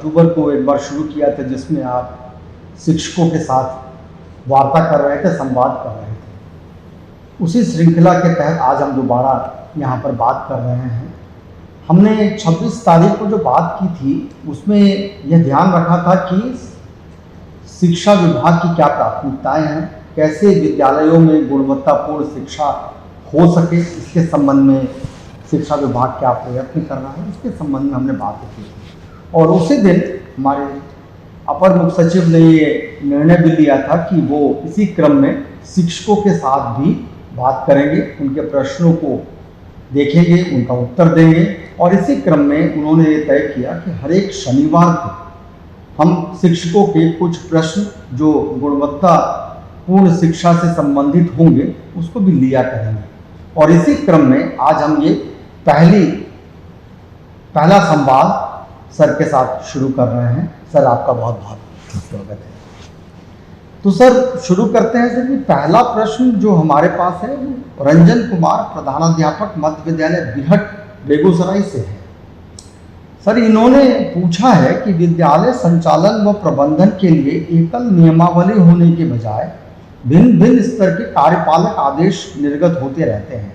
अक्टूबर को एक बार शुरू किया था, जिसमें आप शिक्षकों के साथ वार्ता कर रहे थे, संवाद कर रहे थे। उसी श्रृंखला के तहत आज हम दोबारा यहाँ पर बात कर रहे हैं। हमने 26 तारीख को जो बात की थी उसमें यह ध्यान रखा था कि शिक्षा विभाग की क्या प्राथमिकताएं हैं, कैसे विद्यालयों में गुणवत्तापूर्ण शिक्षा हो सके, इसके संबंध में शिक्षा विभाग क्या प्रयत्न कर रहा है, इसके संबंध में हमने बात की थी। और उसी दिन हमारे अपर मुख्य सचिव ने ये निर्णय भी लिया था कि वो इसी क्रम में शिक्षकों के साथ भी बात करेंगे, उनके प्रश्नों को देखेंगे, उनका उत्तर देंगे। और इसी क्रम में उन्होंने ये तय किया कि हर एक शनिवार को हम शिक्षकों के कुछ प्रश्न जो गुणवत्तापूर्ण शिक्षा से संबंधित होंगे उसको भी लिया करेंगे। और इसी क्रम में आज हम ये पहला संवाद सर के साथ शुरू कर रहे हैं। सर, आपका बहुत बहुत स्वागत है। तो सर, शुरू करते हैं सर। पहला प्रश्न जो हमारे पास है वो रंजन कुमार, प्रधानाध्यापक मध्य विद्यालय बिहट, बेगूसराय से है। सर, इन्होंने पूछा है कि विद्यालय संचालन व प्रबंधन के लिए एकल नियमावली होने के बजाय भिन्न भिन्न स्तर के कार्यपालक आदेश निर्गत होते रहते हैं,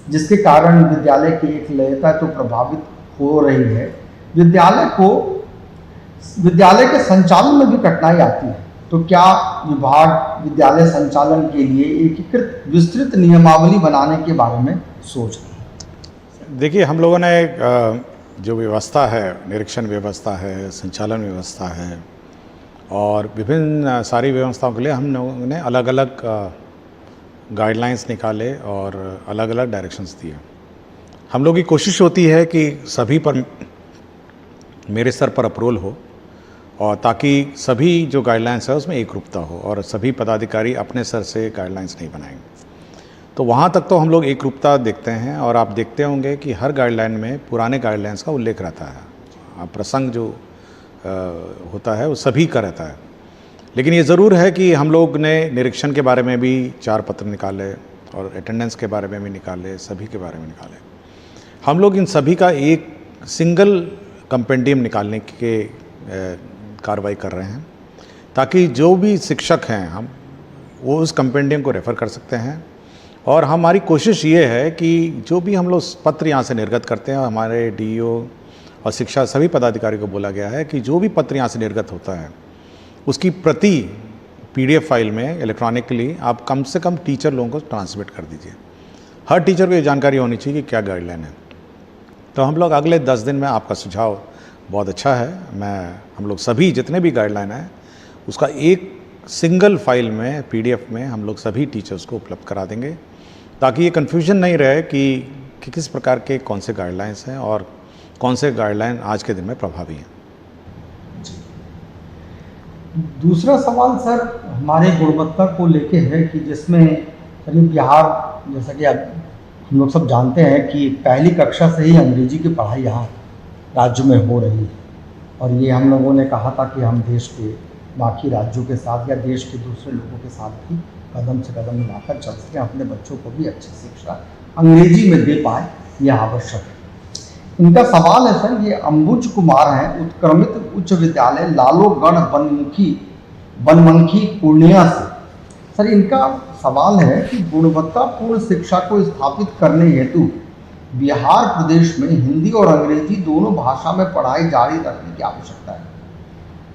जिसके कारण विद्यालय की एकलयता तो प्रभावित हो रही है। विद्यालय के संचालन में भी कठिनाई आती है। तो क्या विभाग विद्यालय संचालन के लिए एकीकृत विस्तृत नियमावली बनाने के बारे में सोच रहे हैं? देखिए, हम लोगों ने जो व्यवस्था है, निरीक्षण व्यवस्था है, संचालन व्यवस्था है और विभिन्न सारी व्यवस्थाओं के लिए हम लोगों ने अलग अलग गाइडलाइंस निकाले और अलग अलग डायरेक्शंस दिए। हम लोग की कोशिश होती है कि सभी पर मेरे स्तर पर अप्रूवल हो और ताकि सभी जो गाइडलाइंस है उसमें एक रूपता हो और सभी पदाधिकारी अपने स्तर से गाइडलाइंस नहीं बनाएंगे। तो वहाँ तक तो हम लोग एक रूपता देखते हैं और आप देखते होंगे कि हर गाइडलाइन में पुराने गाइडलाइंस का उल्लेख रहता है। प्रसंग जो होता है वो सभी का रहता है। लेकिन ये ज़रूर है कि हम लोग ने निरीक्षण के बारे में भी 4 पत्र निकाले और अटेंडेंस के बारे में भी निकाले, सभी के बारे में निकाले। हम लोग इन सभी का एक सिंगल कंपेंडियम निकालने के कार्रवाई कर रहे हैं ताकि जो भी शिक्षक हैं वो उस कंपेंडियम को रेफ़र कर सकते हैं। और हमारी कोशिश ये है कि जो भी हम लोग पत्र यहाँ से निर्गत करते हैं, हमारे डीईओ और शिक्षा सभी पदाधिकारी को बोला गया है कि जो भी पत्र यहाँ से निर्गत होता है उसकी प्रति पीडीएफ फाइल में इलेक्ट्रॉनिकली आप कम से कम टीचर लोगों को ट्रांसमिट कर दीजिए। हर टीचर को ये जानकारी होनी चाहिए कि क्या गाइडलाइन है। तो हम लोग अगले 10 दिन में, आपका सुझाव बहुत अच्छा है, हम लोग सभी जितने भी गाइडलाइन हैं उसका एक सिंगल फाइल में पीडीएफ में हम लोग सभी टीचर्स को उपलब्ध करा देंगे ताकि ये कन्फ्यूजन नहीं रहे कि किस प्रकार के कौन से गाइडलाइंस हैं और कौन से गाइडलाइन आज के दिन में प्रभावी हैं। दूसरा सवाल सर हमारे गुणवत्ता को लेके है कि जिसमें करीब बिहार, जैसा कि अब हम लोग सब जानते हैं कि पहली कक्षा से ही अंग्रेजी की पढ़ाई यहाँ राज्य में हो रही है। और ये हम लोगों ने कहा था कि हम देश के बाकी राज्यों के साथ या देश के दूसरे लोगों के साथ भी कदम से कदम मिलाकर चल सकें, अपने बच्चों को भी अच्छी शिक्षा अंग्रेजी में दे पाए, यह आवश्यक है। इनका सवाल है सर, ये अंबुज कुमार हैं, उत्क्रमित उच्च विद्यालय लालोगढ़ बनमनखी पूर्णिया से। सर, इनका सवाल है कि गुणवत्तापूर्ण शिक्षा को स्थापित करने हेतु बिहार प्रदेश में हिंदी और अंग्रेजी दोनों भाषा में पढ़ाई जारी रखने की आवश्यकता है।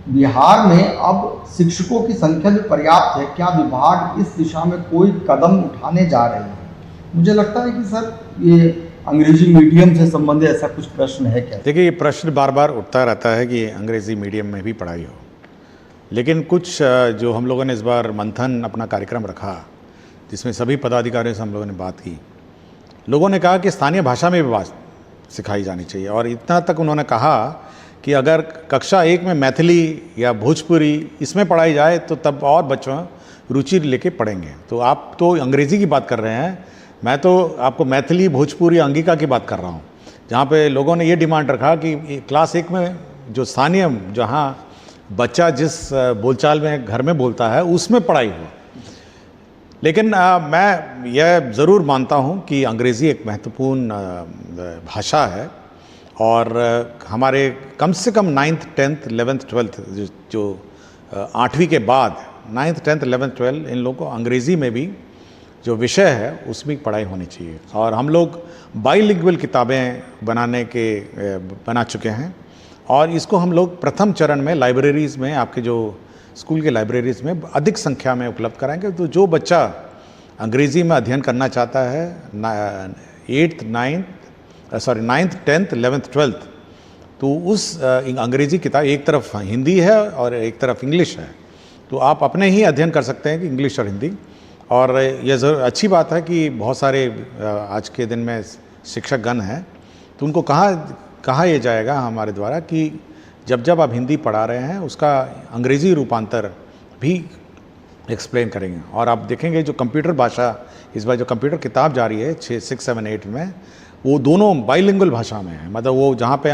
बिहार में अब शिक्षकों की संख्या भी पर्याप्त है, क्या विभाग इस दिशा में कोई कदम उठाने जा रहे हैं? मुझे लगता है कि सर ये अंग्रेजी मीडियम से संबंधित ऐसा कुछ प्रश्न है क्या? देखिए, ये प्रश्न बार बार उठता रहता है कि अंग्रेज़ी मीडियम में भी पढ़ाई हो, लेकिन कुछ जो हम लोगों ने इस बार मंथन अपना कार्यक्रम रखा जिसमें सभी पदाधिकारियों से हम लोगों ने बात की, लोगों ने कहा कि स्थानीय भाषा में भी बात सिखाई जानी चाहिए। और इतना तक उन्होंने कहा कि अगर कक्षा 1 में मैथिली या भोजपुरी इसमें पढ़ाई जाए तो तब और बच्चों रुचि लेके पढ़ेंगे। तो आप तो अंग्रेज़ी की बात कर रहे हैं, मैं तो आपको मैथिली, भोजपुरी, अंगिका की बात कर रहा हूँ, जहाँ पे लोगों ने ये डिमांड रखा कि क्लास 1 में जो स्थानीय, जहाँ बच्चा जिस बोलचाल में घर में बोलता है उसमें पढ़ाई हो। लेकिन मैं यह ज़रूर मानता हूँ कि अंग्रेज़ी एक महत्वपूर्ण भाषा है और हमारे कम से कम 9th 10th 11th 12th जो 8वीं के बाद 9th 10th 11th 12th इन लोगों को अंग्रेज़ी में भी जो विषय है उसमें पढ़ाई होनी चाहिए। और हम लोग बाइलिंगुअल किताबें बना चुके हैं और इसको हम लोग प्रथम चरण में लाइब्रेरीज़ में, आपके जो स्कूल के लाइब्रेरीज़ में अधिक संख्या में उपलब्ध कराएंगे। तो जो बच्चा अंग्रेज़ी में अध्ययन करना चाहता है 9th 10th 11th 12th, तो उस अंग्रेज़ी किताब, एक तरफ हिंदी है और एक तरफ इंग्लिश है, तो आप अपने ही अध्ययन कर सकते हैं कि इंग्लिश और हिंदी। और यह ज़रूर अच्छी बात है कि बहुत सारे आज के दिन में शिक्षकगण हैं, तो उनको कहा यह जाएगा हमारे द्वारा कि जब आप हिंदी पढ़ा रहे हैं उसका अंग्रेज़ी रूपांतर भी एक्सप्लेन करेंगे। और आप देखेंगे जो कंप्यूटर भाषा इस बार जो कंप्यूटर किताब जा रही है 6, 7, 8 में, वो दोनों बाइलिंगुअल भाषा में है। मतलब वो जहाँ पे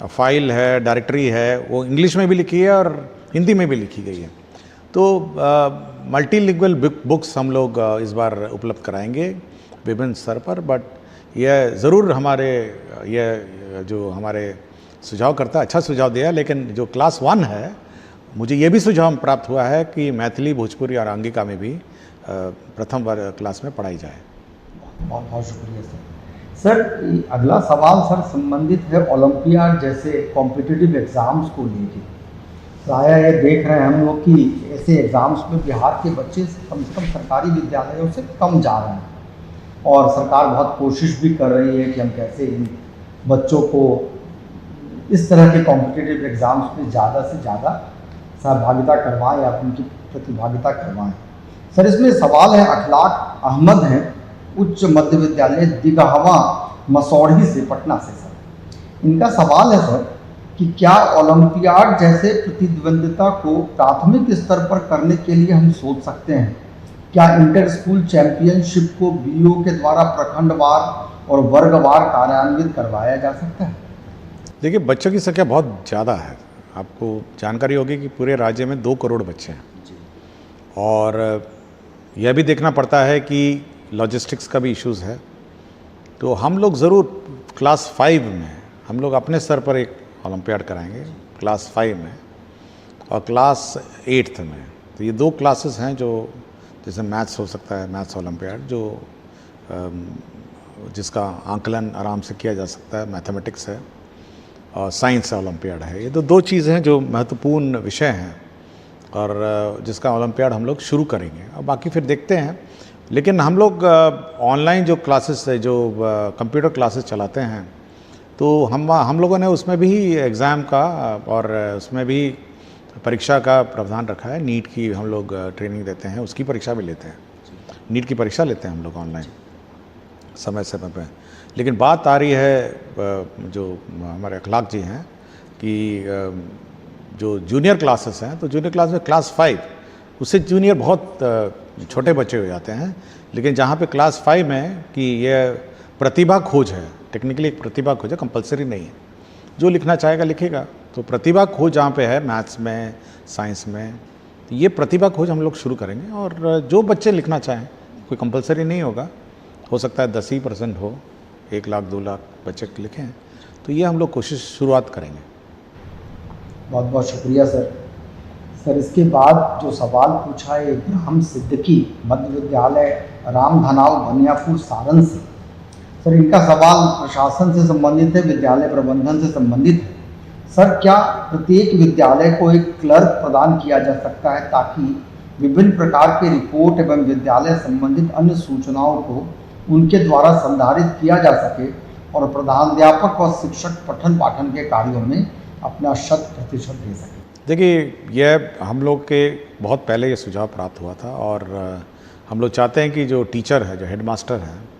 फाइल है, डायरेक्टरी है, वो इंग्लिश में भी लिखी है और हिंदी में भी लिखी गई है। तो मल्टीलिंगुअल बुक्स हम लोग इस बार उपलब्ध कराएंगे विभिन्न स्तर पर। बट यह ज़रूर हमारे सुझावकर्ता अच्छा सुझाव दिया, लेकिन जो क्लास 1 है, मुझे ये भी सुझाव प्राप्त हुआ है कि मैथिली, भोजपुरी और आंगिका में भी प्रथम क्लास में पढ़ाई जाए। बहुत बहुत शुक्रिया सर। अगला सवाल सर संबंधित है ओलंपियाड जैसे कॉम्पिटिटिव एग्ज़ाम्स को लेके। प्रायः ये देख रहे हैं हम लोग कि ऐसे एग्ज़ाम्स में बिहार के बच्चे कम से कम सरकारी विद्यालयों से कम जा रहे हैं, और सरकार बहुत कोशिश भी कर रही है कि हम कैसे इन बच्चों को इस तरह के कॉम्पिटिटिव एग्ज़ाम्स में ज़्यादा से ज़्यादा सहभागिता करवाएं या उनकी प्रतिभागिता करवाएं। सर इसमें सवाल है, अखलाक अहमद हैं, उच्च मध्य विद्यालय दिगहवा मसौढ़ी से, पटना से। सर इनका सवाल है सर कि क्या ओलंपियाड जैसे प्रतिद्वंदिता को प्राथमिक स्तर पर करने के लिए हम सोच सकते हैं? क्या इंटर स्कूल चैंपियनशिप को बीओ के द्वारा प्रखंडवार और वर्गवार कार्यान्वित करवाया जा सकता है? देखिए, बच्चों की संख्या बहुत ज़्यादा है। आपको जानकारी होगी कि पूरे राज्य में 2 करोड़ बच्चे हैं, और यह भी देखना पड़ता है कि लॉजिस्टिक्स का भी इश्यूज़ है। तो हम लोग ज़रूर क्लास 5 में हम लोग अपने स्तर पर एक ओलंपियाड कराएंगे, क्लास 5 में और क्लास 8th में। तो ये 2 क्लासेस हैं जो, जैसे मैथ्स हो सकता है, मैथ्स ओलंपियाड जो जिसका आंकलन आराम से किया जा सकता है, मैथमेटिक्स है, और साइंस ओलंपियाड है। ये तो 2 चीज़ें हैं जो महत्वपूर्ण विषय हैं और जिसका ओलंपियाड हम लोग शुरू करेंगे, और बाकी फिर देखते हैं। लेकिन हम लोग ऑनलाइन जो क्लासेस है, जो कंप्यूटर क्लासेस चलाते हैं, तो हम लोगों ने उसमें भी एग्ज़ाम का और उसमें भी परीक्षा का प्रावधान रखा है। नीट की हम लोग ट्रेनिंग देते हैं, उसकी परीक्षा भी लेते हैं, नीट की परीक्षा लेते हैं हम लोग ऑनलाइन समय समय पे। लेकिन बात आ रही है जो हमारे अखलाक जी हैं कि जो जूनियर क्लासेस हैं, तो जूनियर क्लास में क्लास 5, उससे जूनियर बहुत छोटे बच्चे हो जाते हैं। लेकिन जहाँ पे क्लास 5 में कि यह प्रतिभा खोज है, टेक्निकली एक प्रतिभा खोज है, कंपलसरी नहीं है, जो लिखना चाहेगा लिखेगा। तो प्रतिभा खोज जहाँ पे है मैथ्स में, साइंस में, तो ये प्रतिभा खोज हम लोग शुरू करेंगे। और जो बच्चे लिखना चाहें, कोई कंपलसरी नहीं होगा, हो सकता है 10% हो, 1 लाख 2 लाख बच्चे लिखें, तो ये हम लोग कोशिश शुरुआत करेंगे। बहुत बहुत शुक्रिया सर। सर इसके बाद जो सवाल पूछा है इब्राहिम सिद्दीकी, मध्य विद्यालय रामधनाव बनियापुर सारण से। सर इनका सवाल प्रशासन से संबंधित है, विद्यालय प्रबंधन से संबंधित है। सर क्या प्रत्येक विद्यालय को एक क्लर्क प्रदान किया जा सकता है ताकि विभिन्न प्रकार के रिपोर्ट एवं विद्यालय संबंधित अन्य सूचनाओं को उनके द्वारा संधारित किया जा सके और प्रधानाध्यापक और शिक्षक पठन पाठन के कार्यों में अपना 100% दे सके? देखिए, यह हम लोग के बहुत पहले ये सुझाव प्राप्त हुआ था, और हम लोग चाहते हैं कि जो टीचर है, जो हेडमास्टर है,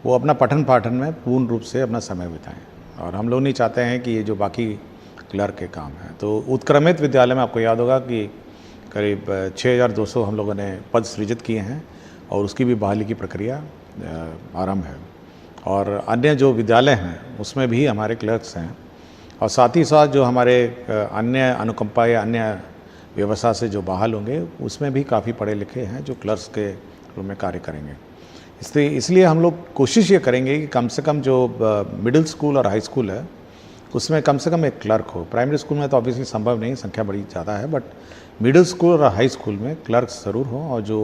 वो अपना पठन पाठन में पूर्ण रूप से अपना समय बिताएं। और हम लोग नहीं चाहते हैं कि ये जो बाकी क्लर्क के काम हैं। तो उत्क्रमित विद्यालय में आपको याद होगा कि करीब 6200 हम लोगों ने पद सृजित किए हैं, और उसकी भी बहाली की प्रक्रिया आरंभ है। और अन्य जो विद्यालय हैं उसमें भी हमारे क्लर्क्स हैं, और साथ ही साथ जो हमारे अन्य अनुकंपा या अन्य व्यवस्था से जो बहाल होंगे, उसमें भी काफ़ी पढ़े लिखे हैं जो क्लर्क्स के रूप में कार्य करेंगे। इसलिए हम लोग कोशिश ये करेंगे कि कम से कम जो मिडिल स्कूल और हाई स्कूल है, उसमें कम से कम एक क्लर्क हो। प्राइमरी स्कूल में तो ऑब्वियसली संभव नहीं, संख्या बड़ी ज़्यादा है, बट मिडिल स्कूल और हाई स्कूल में क्लर्क ज़रूर हो और जो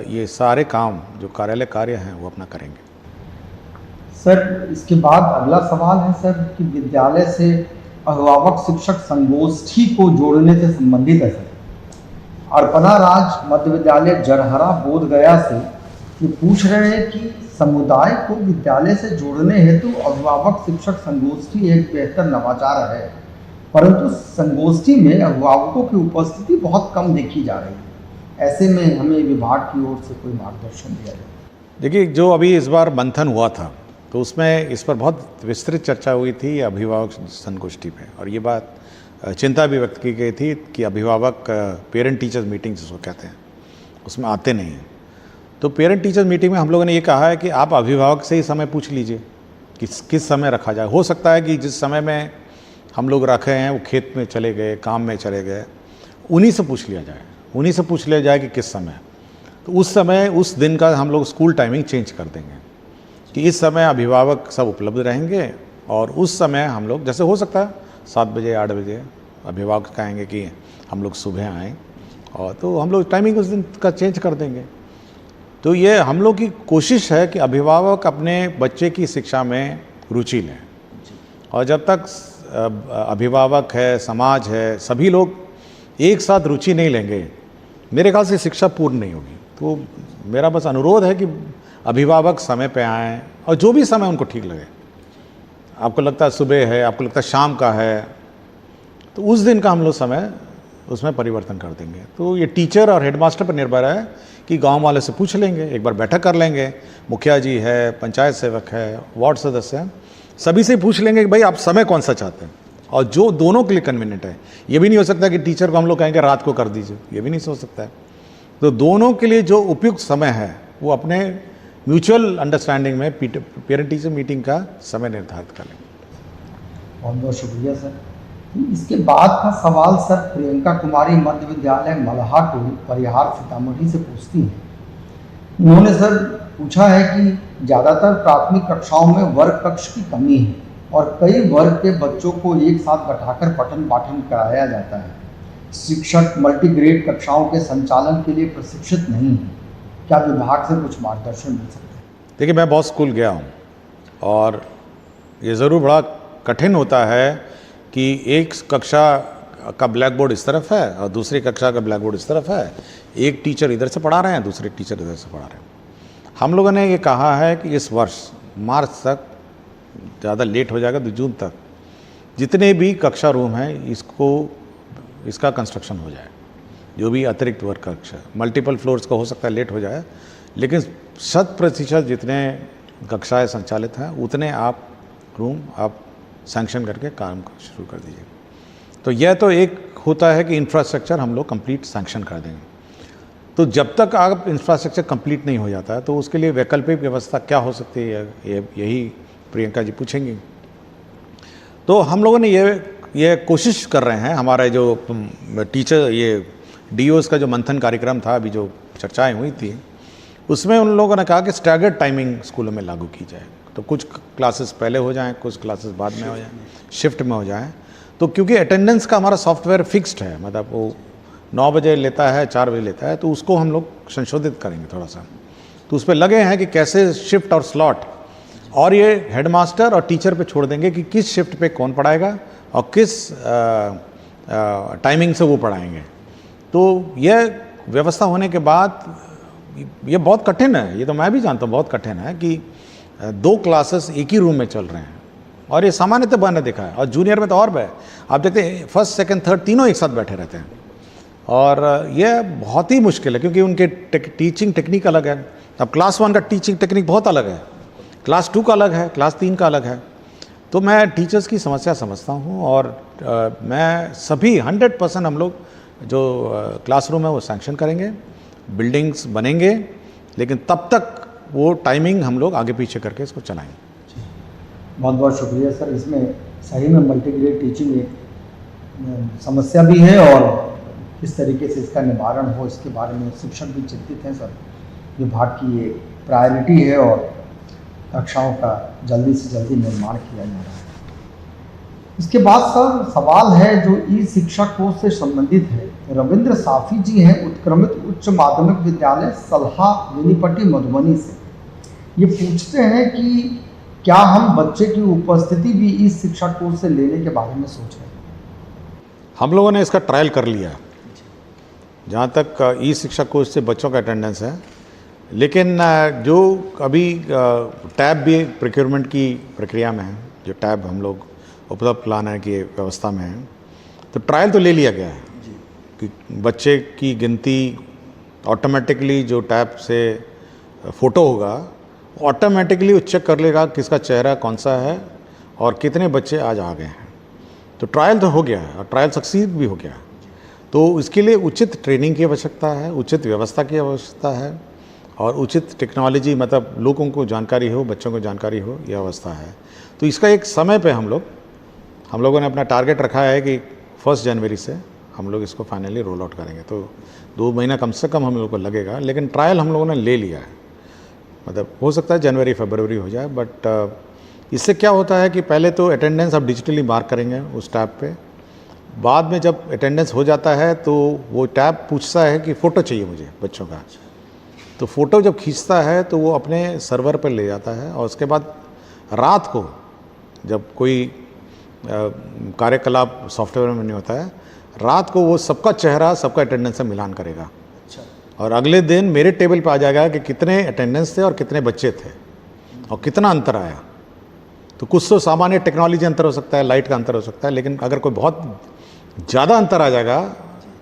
ये सारे काम जो कार्यालय कार्य हैं वो अपना करेंगे। सर इसके बाद अगला सवाल है सर कि विद्यालय से अभिभावक शिक्षक संगोष्ठी को जोड़ने से संबंधित है सर। अर्पणा राज मध्य विद्यालय जरहरा बोध गया से ये पूछ रहे हैं कि समुदाय को विद्यालय से जोड़ने हेतु अभिभावक शिक्षक संगोष्ठी एक बेहतर नवाचार है, परंतु संगोष्ठी में अभिभावकों की उपस्थिति बहुत कम देखी जा रही है। ऐसे में हमें विभाग की ओर से कोई मार्गदर्शन दिया जाए। देखिए, जो अभी इस बार मंथन हुआ था तो उसमें इस पर बहुत विस्तृत चर्चा हुई थी अभिभावक संगोष्ठी पे, और ये बात चिंता भी व्यक्त की गई थी कि अभिभावक पेरेंट टीचर्स मीटिंग जिसको कहते हैं उसमें आते नहीं हैं। तो पेरेंट टीचर्स मीटिंग में हम लोगों ने ये कहा है कि आप अभिभावक से ही समय पूछ लीजिए कि किस समय रखा जाए। हो सकता है कि जिस समय में हम लोग रखे हैं वो खेत में चले गए, काम में चले गए, उन्हीं से पूछ लिया जाए कि किस समय। तो उस समय उस दिन का हम लोग स्कूल टाइमिंग चेंज कर देंगे कि इस समय अभिभावक सब उपलब्ध रहेंगे और उस समय हम लोग, जैसे हो सकता है 7 बजे 8 बजे अभिभावक कहेंगे कि हम लोग सुबह आएँ, और तो हम लोग टाइमिंग उस दिन का चेंज कर देंगे। तो ये हम लोग की कोशिश है कि अभिभावक अपने बच्चे की शिक्षा में रुचि लें, और जब तक अभिभावक है, समाज है, सभी लोग एक साथ रुचि नहीं लेंगे, मेरे ख्याल से शिक्षा पूर्ण नहीं होगी। तो मेरा बस अनुरोध है कि अभिभावक समय पे आएँ, और जो भी समय उनको ठीक लगे, आपको लगता है सुबह है, आपको लगता है शाम का है, तो उस दिन का हम लोग समय उसमें परिवर्तन कर देंगे। तो ये टीचर और हेडमास्टर पर निर्भर है कि गांव वाले से पूछ लेंगे, एक बार बैठक कर लेंगे, मुखिया जी है, पंचायत सेवक है, वार्ड सदस्य हैं, सभी से पूछ लेंगे कि भाई आप समय कौन सा चाहते हैं, और जो दोनों के लिए कन्वीनियंट है। ये भी नहीं हो सकता कि टीचर को हम लोग कहेंगे रात को कर दीजिए, ये भी नहीं सोच सकता है। तो दोनों के लिए जो उपयुक्त समय है वो अपने म्यूचुअल अंडरस्टैंडिंग में पेरेंट टीचर मीटिंग का समय निर्धारित कर लेंगे। बहुत बहुत शुक्रिया सर। इसके बाद का सवाल सर प्रियंका कुमारी मध्य विद्यालय मल्हा टोली परिहार सीतामढ़ी से पूछती हैं। उन्होंने सर पूछा है कि ज़्यादातर प्राथमिक कक्षाओं में वर्ग कक्ष की कमी है और कई वर्ग के बच्चों को एक साथ बैठाकर पठन पाठन कराया जाता है। शिक्षक मल्टीग्रेड कक्षाओं के संचालन के लिए प्रशिक्षित नहीं है। क्या विभाग से कुछ मार्गदर्शन मिल सकता है? देखिए, मैं बहुत स्कूल गया हूँ और ये ज़रूर बड़ा कठिन होता है कि एक कक्षा का ब्लैक बोर्ड इस तरफ है और दूसरी कक्षा का ब्लैक बोर्ड इस तरफ है, एक टीचर इधर से पढ़ा रहे हैं, दूसरे टीचर इधर से पढ़ा रहे हैं। हम लोगों ने ये कहा है कि इस वर्ष मार्च तक, ज़्यादा लेट हो जाएगा तो जून तक, जितने भी कक्षा रूम हैं इसका कंस्ट्रक्शन हो जाए। जो भी अतिरिक्त वर्ग कक्षा, मल्टीपल फ्लोर्स का हो सकता है लेट हो जाए, लेकिन 100% जितने कक्षाएँ संचालित हैं उतने आप रूम आप सैंक्शन करके काम शुरू कर दीजिए। तो यह तो एक होता है कि इंफ्रास्ट्रक्चर हम लोग कंप्लीट सैंक्शन कर देंगे। तो जब तक आप इंफ्रास्ट्रक्चर कंप्लीट नहीं हो जाता है तो उसके लिए वैकल्पिक व्यवस्था क्या हो सकती है, यही प्रियंका जी पूछेंगी। तो हम लोगों ने ये कोशिश कर रहे हैं, हमारा जो टीचर ये डीओस का जो मंथन कार्यक्रम था, अभी जो चर्चाएँ हुई थी, उसमें उन लोगों ने कहा कि स्टैगर्ड टाइमिंग स्कूलों में लागू की जाए। तो कुछ क्लासेस पहले हो जाएं, कुछ क्लासेस बाद में हो जाएं, शिफ्ट में हो जाएं। तो क्योंकि अटेंडेंस का हमारा सॉफ्टवेयर फिक्स्ड है, मतलब वो 9 बजे लेता है, 4 बजे लेता है, तो उसको हम लोग संशोधित करेंगे थोड़ा सा। तो उस पर लगे हैं कि कैसे शिफ्ट और स्लॉट, और ये हेडमास्टर और टीचर पे छोड़ देंगे कि किस शिफ्ट पे कौन पढ़ाएगा और किस टाइमिंग से वो पढ़ाएंगे। तो यह व्यवस्था होने के बाद ये बहुत कठिन है, ये तो मैं भी जानता हूँ बहुत कठिन है कि 2 क्लासेस एक ही रूम में चल रहे हैं, और ये सामान्यतः मैंने देखा है, और जूनियर में तो और भी आप देखते हैं फर्स्ट सेकंड थर्ड तीनों एक साथ बैठे रहते हैं, और ये बहुत ही मुश्किल है क्योंकि उनके टीचिंग टेक्निक अलग है। अब क्लास 1 का टीचिंग टेक्निक बहुत अलग है, क्लास 2 का अलग है, क्लास 3 का अलग है। तो मैं टीचर्स की समस्या समझता हूँ, और मैं सभी 100% हम लोग जो क्लासरूम है वो सैंक्शन करेंगे, बिल्डिंग्स बनेंगे, लेकिन तब तक वो टाइमिंग हम लोग आगे पीछे करके इसको चलाएंगे। बहुत बहुत शुक्रिया सर। इसमें सही में मल्टीग्रेड टीचिंग एक समस्या भी है, और किस तरीके से इसका निवारण हो इसके बारे में शिक्षक भी चिंतित हैं सर। विभाग की ये प्रायोरिटी है और कक्षाओं का जल्दी से जल्दी निर्माण किया जा रहा है। इसके बाद सर सवाल है जो ई शिक्षा कोर्स से संबंधित है। रविंद्र साफी जी हैं उत्क्रमित उच्च माध्यमिक विद्यालय सलहा बेनीपट्टी मधुबनी से। ये पूछते हैं कि क्या हम बच्चे की उपस्थिति भी ई शिक्षा कोर्स से लेने के बारे में सोच रहे हैं। हम लोगों ने इसका ट्रायल कर लिया जहाँ तक ई शिक्षा कोर्स से बच्चों का अटेंडेंस है, लेकिन जो अभी टैब भी प्रोक्योरमेंट की प्रक्रिया में है, जो टैब हम लोग उपलब्ध लाने की व्यवस्था में है, तो ट्रायल तो ले लिया गया है कि बच्चे की गिनती ऑटोमेटिकली जो टैब से फ़ोटो होगा ऑटोमेटिकली वो चेक कर लेगा किसका चेहरा कौन सा है और कितने बच्चे आज आ गए हैं। तो ट्रायल तो हो गया है और ट्रायल सक्सीड भी हो गया। तो इसके लिए उचित ट्रेनिंग की आवश्यकता है, उचित व्यवस्था की आवश्यकता है और उचित टेक्नोलॉजी, मतलब लोगों को जानकारी हो, बच्चों को जानकारी हो, यह अवस्था है। तो इसका एक समय पे हम लोगों ने अपना टारगेट रखा है कि 1 जनवरी से हम लोग इसको फाइनली रोल आउट करेंगे। तो 2 महीना कम से कम हम लोग को लगेगा, लेकिन ट्रायल हम लोगों ने ले लिया है। मतलब हो सकता है जनवरी फरवरी हो जाए, बट इससे क्या होता है कि पहले तो अटेंडेंस आप डिजिटली मार्क करेंगे उस टैब पे। बाद में जब अटेंडेंस हो जाता है तो वो टैब पूछता है कि फ़ोटो चाहिए मुझे बच्चों का। तो फ़ोटो जब खींचता है तो वो अपने सर्वर पर ले जाता है और उसके बाद रात को जब कोई कार्यकलाप सॉफ्टवेयर में नहीं होता है, रात को वो सबका चेहरा सबका अटेंडेंस से मिलान करेगा। और अगले दिन मेरे टेबल पे आ जाएगा कि कितने अटेंडेंस थे और कितने बच्चे थे और कितना अंतर आया। तो कुछ तो सामान्य टेक्नोलॉजी अंतर हो सकता है, लाइट का अंतर हो सकता है, लेकिन अगर कोई बहुत ज़्यादा अंतर आ जाएगा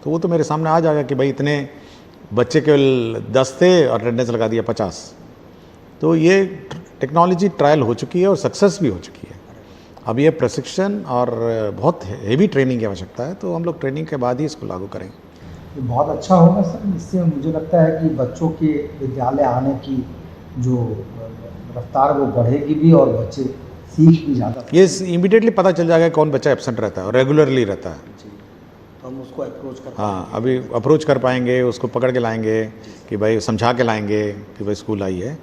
तो वो तो मेरे सामने आ जाएगा कि भाई इतने बच्चे केवल 10 थे और अटेंडेंस लगा दिया 50। तो ये टेक्नोलॉजी ट्रायल हो चुकी है और सक्सेस भी हो चुकी है। अब ये प्रशिक्षण और बहुत हेवी ट्रेनिंग की आवश्यकता है, तो हम लोग ट्रेनिंग के बाद ही इसको लागू करेंगे। ये बहुत अच्छा होगा सर। इससे मुझे लगता है कि बच्चों के विद्यालय आने की जो रफ्तार वो बढ़ेगी भी और बच्चे सीख भी ज़्यादा। ये इमीडिएटली पता चल जाएगा कौन बच्चा एब्सेंट रहता है और रेगुलरली रहता है। तो हम उसको अप्रोच कर अभी अप्रोच कर पाएंगे, उसको पकड़ के लाएंगे कि भाई समझा के लाएंगे कि भाई स्कूल आई है,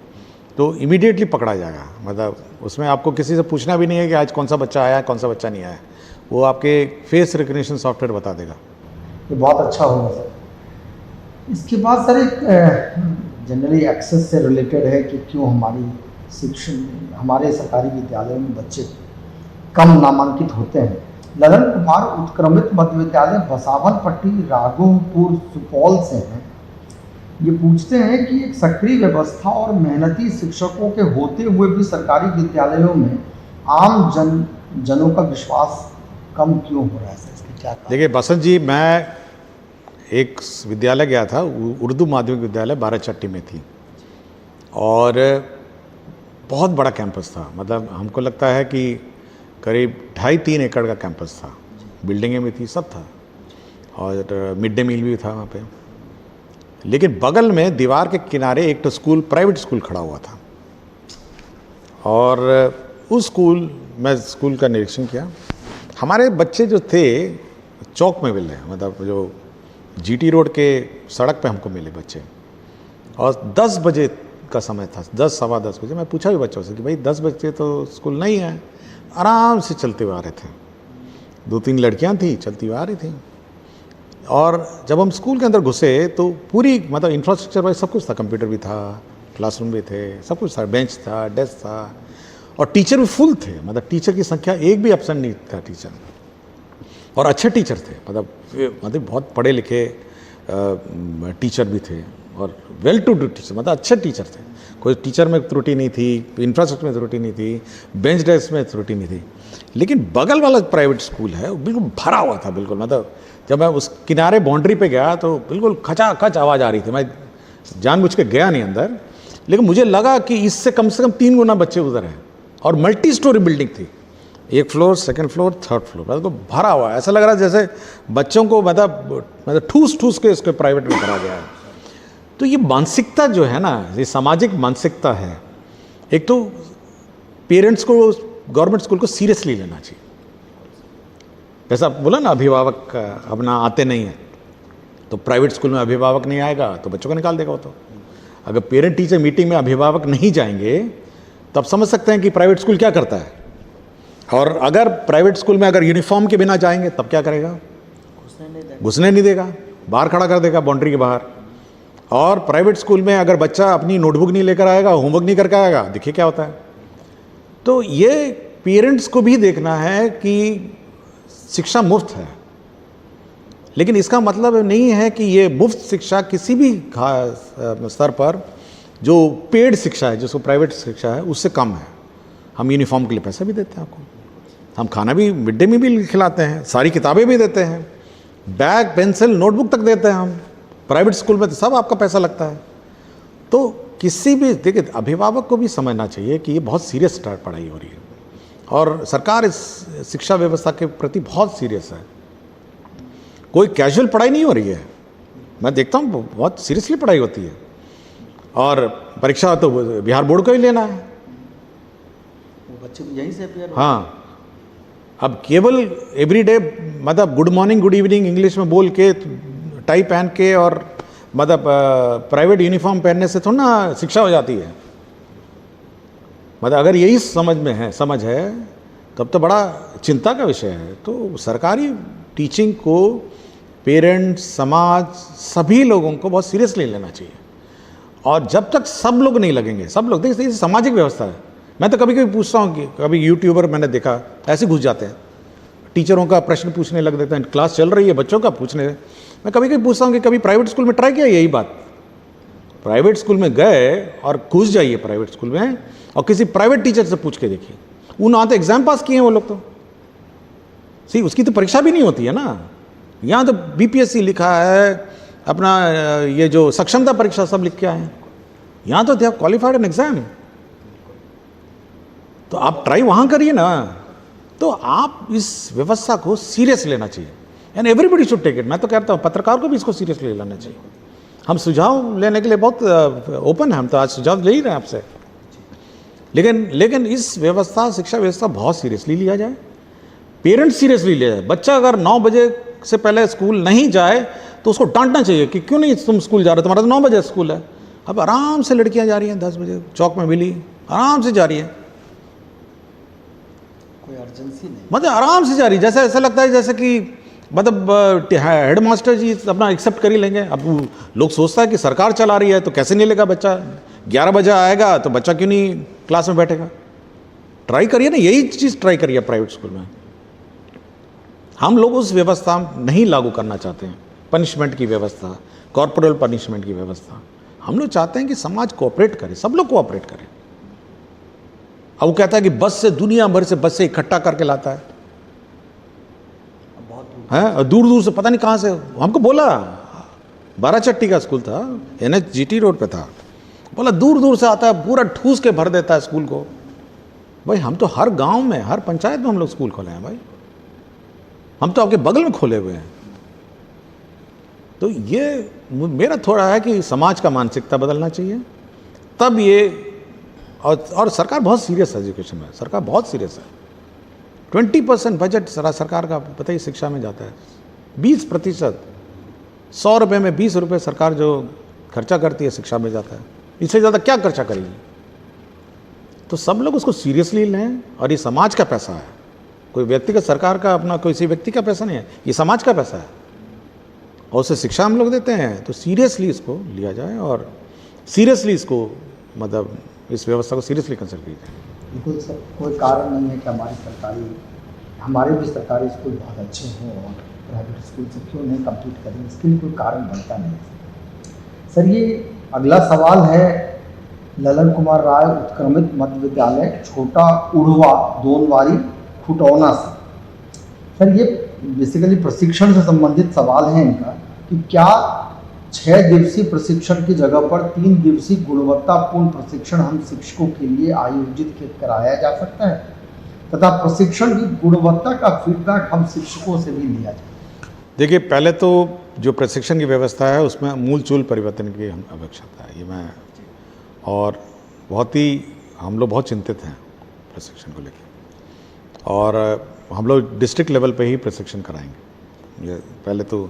तो इमीडिएटली पकड़ा जाएगा। मतलब उसमें आपको किसी से पूछना भी नहीं है कि आज कौन सा बच्चा आया, कौन सा बच्चा नहीं आया, वो आपके फेस रिकग्निशन सॉफ्टवेयर बता देगा। ये बहुत अच्छा होगा सर। इसके बाद सर एक जनरली एक्सेस से रिलेटेड है कि क्यों हमारे सरकारी विद्यालयों में बच्चे कम नामांकित होते हैं। ललन कुमार उत्क्रमित मध्य विद्यालय बसावनपट्टी राघोपुर सुपौल से हैं। ये पूछते हैं कि एक सक्रिय व्यवस्था और मेहनती शिक्षकों के होते हुए भी सरकारी विद्यालयों में आम जनों का विश्वास कम क्यों हो रहा है सर, इसकी क्या? देखिए बसंत जी, मैं एक विद्यालय गया था, उर्दू माध्यमिक विद्यालय 12चट्टी में थी और बहुत बड़ा कैंपस था। मतलब हमको लगता है कि करीब 2.5-3 एकड़ का कैंपस था, बिल्डिंगें भी थी, सब था और मिड डे मील भी था वहाँ पे। लेकिन बगल में दीवार के किनारे एक तो स्कूल, प्राइवेट स्कूल खड़ा हुआ था और उस स्कूल का निरीक्षण किया। हमारे बच्चे जो थे चौक में मिले, मतलब जो जीटी रोड के सड़क पे हमको मिले बच्चे, और 10 बजे का समय था, 10 सवा 10 बजे। मैं पूछा भी बच्चों से कि भाई 10 बजे तो स्कूल नहीं है। आराम से चलते हुए आ रहे थे, 2-3 लड़कियां थी चलती हुई आ रही थी। और जब हम स्कूल के अंदर घुसे तो पूरी मतलब इंफ्रास्ट्रक्चर वाइज सब कुछ था, कंप्यूटर भी था, क्लासरूम भी थे, सब कुछ था, बेंच था, डेस्क था और टीचर भी फुल थे। मतलब टीचर की संख्या एक भी एब्सेंट नहीं था टीचर, और अच्छे टीचर थे। मतलब बहुत पढ़े लिखे टीचर भी थे और वेल टू डू टीचर, मतलब अच्छे टीचर थे। कोई टीचर में त्रुटि नहीं थी, इंफ्रास्ट्रक्चर में त्रुटि नहीं थी, बेंच डेस्क में त्रुटि नहीं थी। लेकिन बगल वाला प्राइवेट स्कूल है वो बिल्कुल भरा हुआ था, बिल्कुल। मतलब जब मैं उस किनारे बाउंड्री पे गया तो बिल्कुल खचाखच आवाज़ आ रही थी। मैं जानबूझ के गया नहीं अंदर, लेकिन मुझे लगा कि इससे कम से कम 3 गुना बच्चे उधर हैं और मल्टी स्टोरी बिल्डिंग थी, 1 floor, 2nd floor, 3rd floor, मतलब तो भरा हुआ। ऐसा लग रहा है जैसे बच्चों को मतलब ठूस के इसको प्राइवेट में भरा गया है। तो ये मानसिकता जो है ना, ये सामाजिक मानसिकता है। एक तो पेरेंट्स को गवर्नमेंट स्कूल को सीरियसली लेना चाहिए। जैसा बोला ना, अभिभावक अपना आते नहीं है, तो प्राइवेट स्कूल में अभिभावक नहीं आएगा तो बच्चों को निकाल देगा। वो तो अगर पेरेंट टीचर मीटिंग में अभिभावक नहीं जाएंगे तब समझ सकते हैं कि प्राइवेट स्कूल क्या करता है। और अगर प्राइवेट स्कूल में अगर यूनिफॉर्म के बिना जाएंगे तब क्या करेगा? घुसने नहीं देगा, बाहर खड़ा कर देगा बाउंड्री के बाहर। और प्राइवेट स्कूल में अगर बच्चा अपनी नोटबुक नहीं लेकर आएगा, होमवर्क नहीं करके आएगा, देखिए क्या होता है। तो ये पेरेंट्स को भी देखना है कि शिक्षा मुफ्त है, लेकिन इसका मतलब नहीं है कि ये मुफ्त शिक्षा किसी भी स्तर पर जो पेड शिक्षा है, जिसको प्राइवेट शिक्षा है, उससे कम है। हम यूनिफॉर्म के लिए पैसा भी देते हैं आपको, हम खाना भी मिड डे मील खिलाते हैं, सारी किताबें भी देते हैं, बैग पेंसिल नोटबुक तक देते हैं हम। प्राइवेट स्कूल में तो सब आपका पैसा लगता है। तो किसी भी, देखिए, अभिभावक को भी समझना चाहिए कि ये बहुत सीरियस पढ़ाई हो रही है और सरकार इस शिक्षा व्यवस्था के प्रति बहुत सीरियस है। कोई कैजुअल पढ़ाई नहीं हो रही है, मैं देखता हूँ बहुत सीरियसली पढ़ाई होती है। और परीक्षा तो बिहार बोर्ड को ही लेना है, बच्चे यहीं से अपेयर। हाँ, अब केवल एवरीडे मतलब good morning good evening English में बोल के, टाई पहन के और मतलब प्राइवेट यूनिफॉर्म पहनने से थोड़ा ना शिक्षा हो जाती है। मतलब अगर यही समझ है तब तो बड़ा चिंता का विषय है। तो सरकारी टीचिंग को पेरेंट्स, समाज, सभी लोगों को बहुत सीरियसली लेना चाहिए। और जब तक सब लोग नहीं लगेंगे, सब लोग, देखिए सामाजिक व्यवस्था है। मैं तो कभी कभी पूछता हूँ कि कभी यूट्यूबर मैंने देखा ऐसे घुस जाते हैं, टीचरों का प्रश्न पूछने लग देते हैं, क्लास चल रही है बच्चों का पूछने। मैं कभी कभी पूछता हूँ कि कभी प्राइवेट स्कूल में ट्राई किया यही बात? प्राइवेट स्कूल में गए और घुस जाइए प्राइवेट स्कूल में और किसी प्राइवेट टीचर से पूछ के देखिए, उन्होंने तो एग्जाम पास किए हैं वो लोग। तो सी उसकी तो परीक्षा भी नहीं होती है ना। यहाँ तो बीपीएससी लिखा है, अपना ये जो सक्षमता परीक्षा सब लिख के आए हैं। यहाँ तो they have qualified an exam. तो आप ट्राई वहाँ करिए ना। तो आप इस व्यवस्था को सीरियस लेना चाहिए and everybody should take it. मैं तो कहता हूँ पत्रकार को भी इसको सीरियसली लेना चाहिए। हम सुझाव लेने के लिए बहुत ओपन है, हम तो आज सुझाव ले ही रहे हैं आपसे। लेकिन इस व्यवस्था, शिक्षा व्यवस्था बहुत सीरियसली लिया जाए, पेरेंट्स सीरियसली लिया जाए। बच्चा अगर 9 बजे से पहले स्कूल नहीं जाए तो उसको डांटना चाहिए कि क्यों नहीं तुम स्कूल जा रहे हो, तुम्हारा तो 9 बजे स्कूल है। अब आराम से लड़कियां जा रही हैं 10 बजे, चौक में मिली, आराम से जा रही है, कोई अर्जेंसी नहीं, मतलब आराम से जा रही है। जैसे ऐसा लगता है जैसे कि मतलब हेड मास्टर जी अपना एक्सेप्ट कर ही लेंगे। अब लोग सोचता है कि सरकार चला रही है तो कैसे नहीं लेगा बच्चा, 11 बजे आएगा तो बच्चा क्यों नहीं क्लास में बैठेगा। ट्राई करिए ना, यही चीज़ ट्राई करिए प्राइवेट स्कूल में। हम लोग उस व्यवस्था नहीं लागू करना चाहते हैं, पनिशमेंट की व्यवस्था, कॉर्पोरल पनिशमेंट की व्यवस्था। हम लोग चाहते हैं कि समाज कोऑपरेट करे, सब लोग कोऑपरेट करें। अब वो कहता है कि बस से, दुनिया भर से बस से इकट्ठा करके लाता है, और दूर दूर से, पता नहीं कहाँ से। हमको बोला 12 चट्टी का स्कूल था, NHGT रोड पे था, बोला दूर दूर से आता है, पूरा ठूस के भर देता है स्कूल को। भाई हम तो हर गांव में, हर पंचायत में हम लोग स्कूल खोले हैं भाई, हम तो आपके बगल में खोले हुए हैं। तो ये मेरा थोड़ा है कि समाज का मानसिकता बदलना चाहिए, तब ये। और सरकार बहुत सीरियस है एजुकेशन में, सरकार बहुत सीरियस है। 20% बजट सरकार का पता ही शिक्षा में जाता है, 20%, 100 रुपये में 20 रुपये सरकार जो खर्चा करती है शिक्षा में जाता है, इससे ज़्यादा क्या खर्चा करेगी। तो सब लोग उसको सीरियसली लें, और ये समाज का पैसा है, कोई व्यक्तिगत सरकार का, अपना किसी व्यक्ति का पैसा नहीं है, ये समाज का पैसा है, और उसे शिक्षा हम लोग देते हैं। तो सीरियसली इसको लिया जाए और सीरियसली इसको, मतलब इस व्यवस्था को सीरियसली कंसिडर किया जाए। बिल्कुल सर, कोई कारण नहीं है कि हमारे भी सरकारी स्कूल बहुत अच्छे हों और प्राइवेट स्कूल से क्यों नहीं कम्पीट करें, इसके लिए कोई कारण बनता नहीं है। सर ये अगला सवाल है ललन कुमार राय उत्क्रमित मध्य विद्यालय छोटा उड़वा दोनवारी खुटौना से। सर ये बेसिकली प्रशिक्षण से संबंधित सवाल है इनका कि क्या 6 दिवसीय प्रशिक्षण की जगह पर 3 दिवसीय गुणवत्तापूर्ण प्रशिक्षण हम शिक्षकों के लिए आयोजित कराया जा सकता है, तथा प्रशिक्षण की गुणवत्ता का फीडबैक हम शिक्षकों से भी लिया जाए। देखिए, पहले तो जो प्रशिक्षण की व्यवस्था है उसमें मूल चूल परिवर्तन की हम आवश्यकता है, ये मैं, और बहुत ही हम लोग बहुत चिंतित हैं प्रशिक्षण को लेकर, और हम लोग डिस्ट्रिक्ट लेवल पे ही प्रशिक्षण कराएंगे। ये पहले तो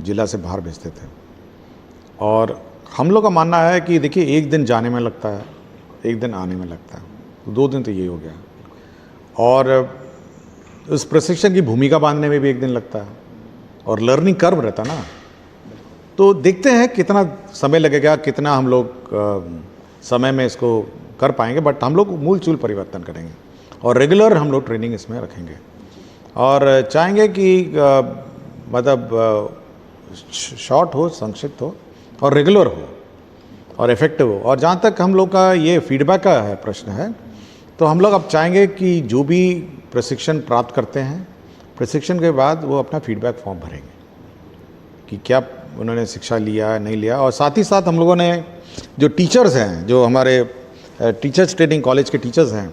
जिला से बाहर भेजते थे, और हम लोग का मानना है कि देखिए 1 दिन जाने में लगता है, 1 दिन आने में लगता है, तो 2 दिन तो ये हो गया। और उस प्रशिक्षण की भूमिका बांधने में भी एक दिन लगता है और लर्निंग कर्व रहता ना। तो देखते हैं कितना समय लगेगा, कितना हम लोग समय में इसको कर पाएंगे, बट हम लोग मूल चूल परिवर्तन करेंगे और रेगुलर हम लोग ट्रेनिंग इसमें रखेंगे और चाहेंगे कि मतलब शॉर्ट हो, संक्षिप्त हो और रेगुलर हो और इफेक्टिव हो। और जहाँ तक हम लोग का ये फीडबैक का है प्रश्न है, तो हम लोग अब चाहेंगे कि जो भी प्रशिक्षण प्राप्त करते हैं, प्रशिक्षण के बाद वो अपना फीडबैक फॉर्म भरेंगे कि क्या उन्होंने शिक्षा लिया नहीं लिया। और साथ ही साथ हम लोगों ने जो टीचर्स हैं, जो हमारे टीचर्स ट्रेनिंग कॉलेज के टीचर्स हैं,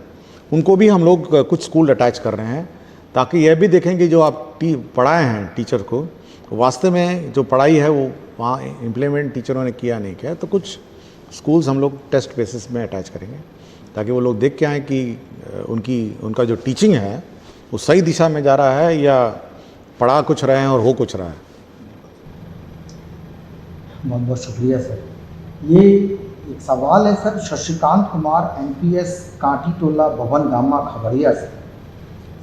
उनको भी हम लोग कुछ स्कूल अटैच कर रहे हैं ताकि यह भी देखें कि जो आप पढ़ाए हैं टीचर को, वास्तव में जो पढ़ाई है वो वहाँ इम्प्लीमेंट टीचरों ने किया नहीं किया। तो कुछ स्कूल्स हम लोग टेस्ट बेसिस में अटैच करेंगे ताकि वो लोग देख के आएँ कि उनका जो टीचिंग है वो सही दिशा में जा रहा है या पढ़ा कुछ रहे हैं और हो कुछ रहा है। बहुत बहुत शुक्रिया सर। ये एक सवाल है सर, शशिकांत कुमार NPS कांटी टोला भवन गामा खबरिया से।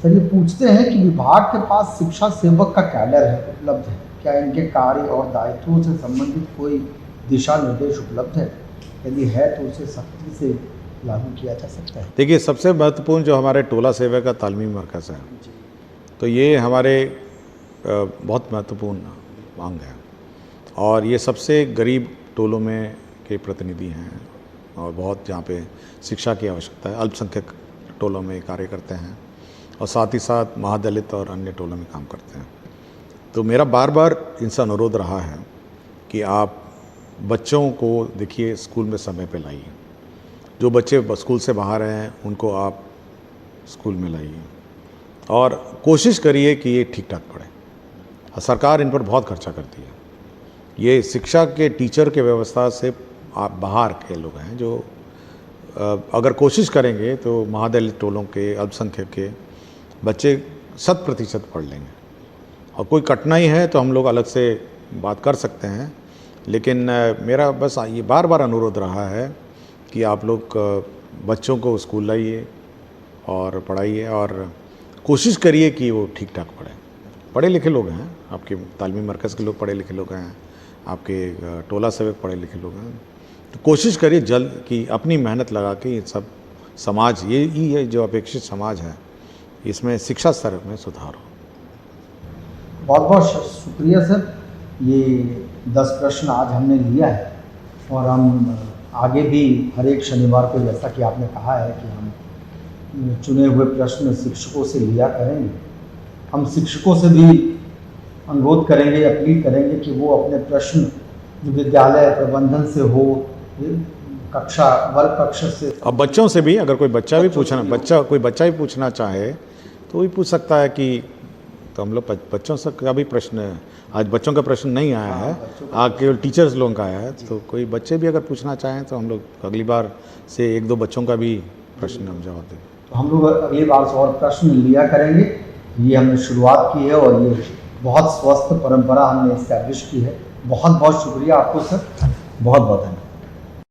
सर ये पूछते हैं कि विभाग के पास शिक्षा सेवक का कैडर है, उपलब्ध है क्या? इनके कार्य और दायित्वों से संबंधित कोई दिशा निर्देश उपलब्ध है? यदि है तो उसे सख्ती से लागू किया जा सकता है? देखिए, सबसे महत्वपूर्ण जो हमारे टोला सेवक का तालीमी मरकज़ है, तो ये हमारे बहुत महत्वपूर्ण मांग है और ये सबसे गरीब टोलों में के प्रतिनिधि हैं और बहुत जहाँ पे शिक्षा की आवश्यकता है, अल्पसंख्यक टोलों में कार्य करते हैं और साथ ही साथ महादलित और अन्य टोलों में काम करते हैं। तो मेरा बार बार इनसे अनुरोध रहा है कि आप बच्चों को देखिए स्कूल में समय पे लाइए, जो बच्चे स्कूल से बाहर हैं उनको आप स्कूल में लाइए और कोशिश करिए कि ये ठीक ठाक पढ़े। सरकार इन पर बहुत खर्चा करती है। ये शिक्षा के टीचर के व्यवस्था से आप बाहर के लोग हैं जो अगर कोशिश करेंगे तो महादलित टोलों के, अल्पसंख्यक के बच्चे 100% पढ़ लेंगे और कोई कठिनाई है तो हम लोग अलग से बात कर सकते हैं। लेकिन मेरा बस ये बार बार अनुरोध रहा है कि आप लोग बच्चों को स्कूल लाइए और पढ़ाइए और कोशिश करिए कि वो ठीक ठाक पढ़ें। पढ़े लिखे लोग हैं, आपके तालीमी मरकज़ के लोग पढ़े लिखे लोग हैं, आपके टोला सेवक पढ़े लिखे लोग हैं। तो कोशिश करिए जल्द कि अपनी मेहनत लगा के ये सब समाज, ये ही है जो अपेक्षित समाज है, इसमें शिक्षा स्तर में सुधार हो। बहुत बहुत शुक्रिया सर। ये 10 प्रश्न आज हमने लिया है और हम आगे भी हर एक शनिवार को, जैसा कि आपने कहा है कि हम चुने हुए प्रश्न शिक्षकों से लिया करेंगे। हम शिक्षकों से भी अनुरोध करेंगे, अपील करेंगे कि वो अपने प्रश्न जो विद्यालय प्रबंधन से हो, कक्षा वर्ग कक्षा से, अब बच्चों से भी, अगर कोई बच्चा भी पूछना चाहे तो वही पूछ सकता है कि, तो हम लोग बच्चों से का भी प्रश्न, आज बच्चों का प्रश्न नहीं आया है, आज केवल टीचर्स लोगों का आया है। तो कोई बच्चे भी अगर पूछना चाहें तो हम लोग अगली बार से 1-2 बच्चों का भी प्रश्न हम जवाब देंगे। तो हम लोग अगली बार से और प्रश्न लिया करेंगे। ये हमने शुरुआत की है और ये बहुत स्वस्थ परंपरा हमने इस्टेब्लिश की है। बहुत बहुत शुक्रिया आपको सर, बहुत बहुत धन्यवाद।